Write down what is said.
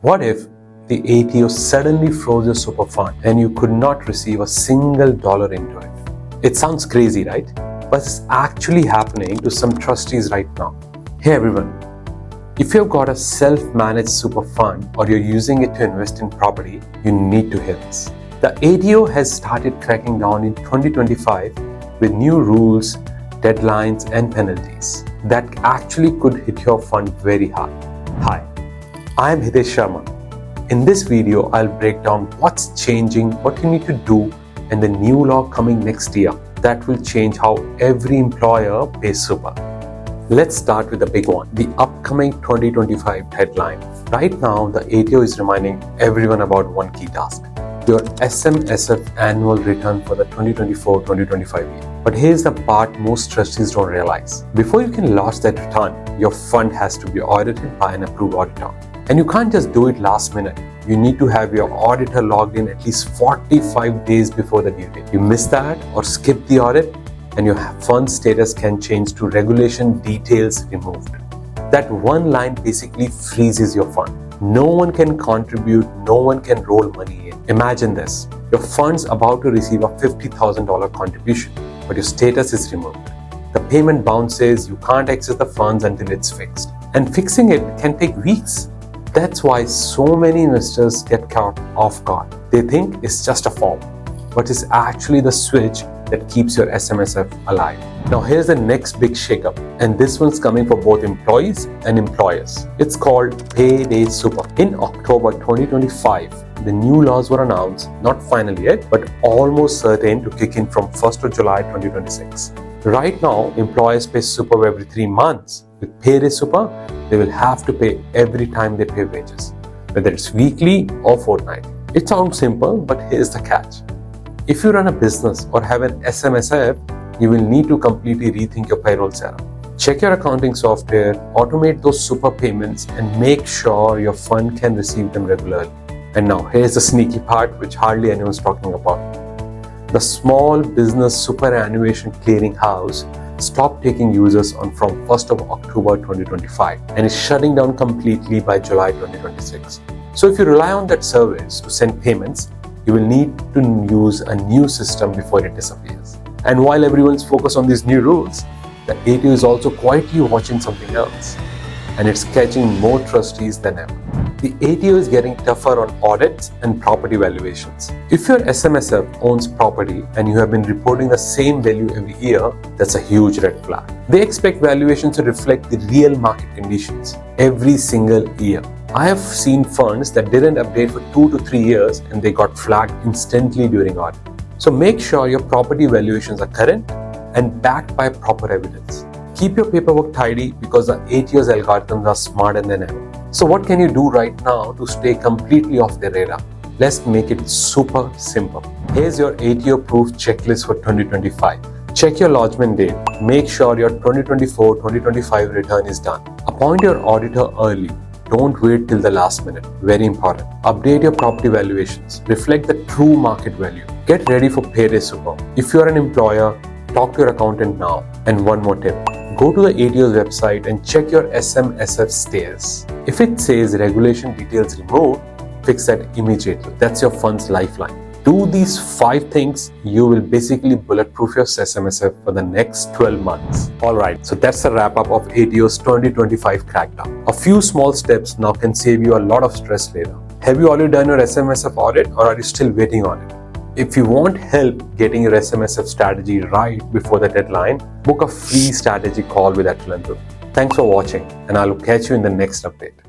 What if the ATO suddenly froze your super fund and you could not receive a single dollar into it? It sounds crazy, right? But it's actually happening to some trustees right now. Hey everyone, if you've got a self-managed super fund or you're using it to invest in property, you need to hear this. The ATO has started cracking down in 2025 with new rules, deadlines and penalties that actually could hit your fund very hard. Hi, I am Hitesh Sharma. In this video, I'll break down what's changing, what you need to do, and the new law coming next year that will change how every employer pays super. Let's start with the big one, the upcoming 2025 deadline. Right now, the ATO is reminding everyone about one key task, your SMSF Annual Return for the 2024-2025 year. But here's the part most trustees don't realize. Before you can launch that return, your fund has to be audited by an approved auditor. And you can't just do it last minute. You need to have your auditor logged in at least 45 days before the due date. You miss that or skip the audit, and your fund status can change to regulation details removed. That one line basically freezes your fund. No one can contribute, no one can roll money in. Imagine this, your fund's about to receive a $50,000 contribution, but your status is removed. The payment bounces, you can't access the funds until it's fixed. And fixing it can take weeks. That's why so many investors get caught off guard. They think it's just a form, but it's actually the switch that keeps your SMSF alive. Now here's the next big shakeup, and this one's coming for both employees and employers. It's called Payday Super. In October 2025, the new laws were announced, not final yet, but almost certain to kick in from 1st of July 2026. Right now, employers pay super every 3 months. With Payday Super, they will have to pay every time they pay wages, whether it's weekly or fortnightly. It sounds simple, but here's the catch. If you run a business or have an SMSF, you will need to completely rethink your payroll setup. Check your accounting software, automate those super payments, and make sure your fund can receive them regularly. And now here's the sneaky part which hardly anyone's talking about. The Small Business Superannuation Clearinghouse stopped taking users on from 1st of October 2025 and is shutting down completely by July 2026. So if you rely on that service to send payments, you will need to use a new system before it disappears. And while everyone's focused on these new rules, the ATO is also quietly watching something else, and it's catching more trustees than ever. The ATO is getting tougher on audits and property valuations. If your SMSF owns property and you have been reporting the same value every year, that's a huge red flag. They expect valuations to reflect the real market conditions every single year. I have seen funds that didn't update for 2 to 3 years and they got flagged instantly during audit. So make sure your property valuations are current and backed by proper evidence. Keep your paperwork tidy because the ATO's algorithms are smarter than ever. So what can you do right now to stay completely off the radar? Let's make it super simple. Here's your ATO-proof checklist for 2025. Check your lodgement date. Make sure your 2024-2025 return is done. Appoint your auditor early. Don't wait till the last minute. Very important. Update your property valuations. Reflect the true market value. Get ready for Payday Super. If you're an employer, talk to your accountant now. And one more tip. Go to the ATO's website and check your SMSF status. If it says regulation details removed, fix that immediately. That's your fund's lifeline. Do these 5 things, you will basically bulletproof your SMSF for the next 12 months. Alright, so that's the wrap up of ATO's 2025 Crackdown. A few small steps now can save you a lot of stress later. Have you already done your SMSF audit or are you still waiting on it? If you want help getting your SMSF strategy right before the deadline, book a free strategy call with AtholantWealth. Thanks for watching, and I'll catch you in the next update.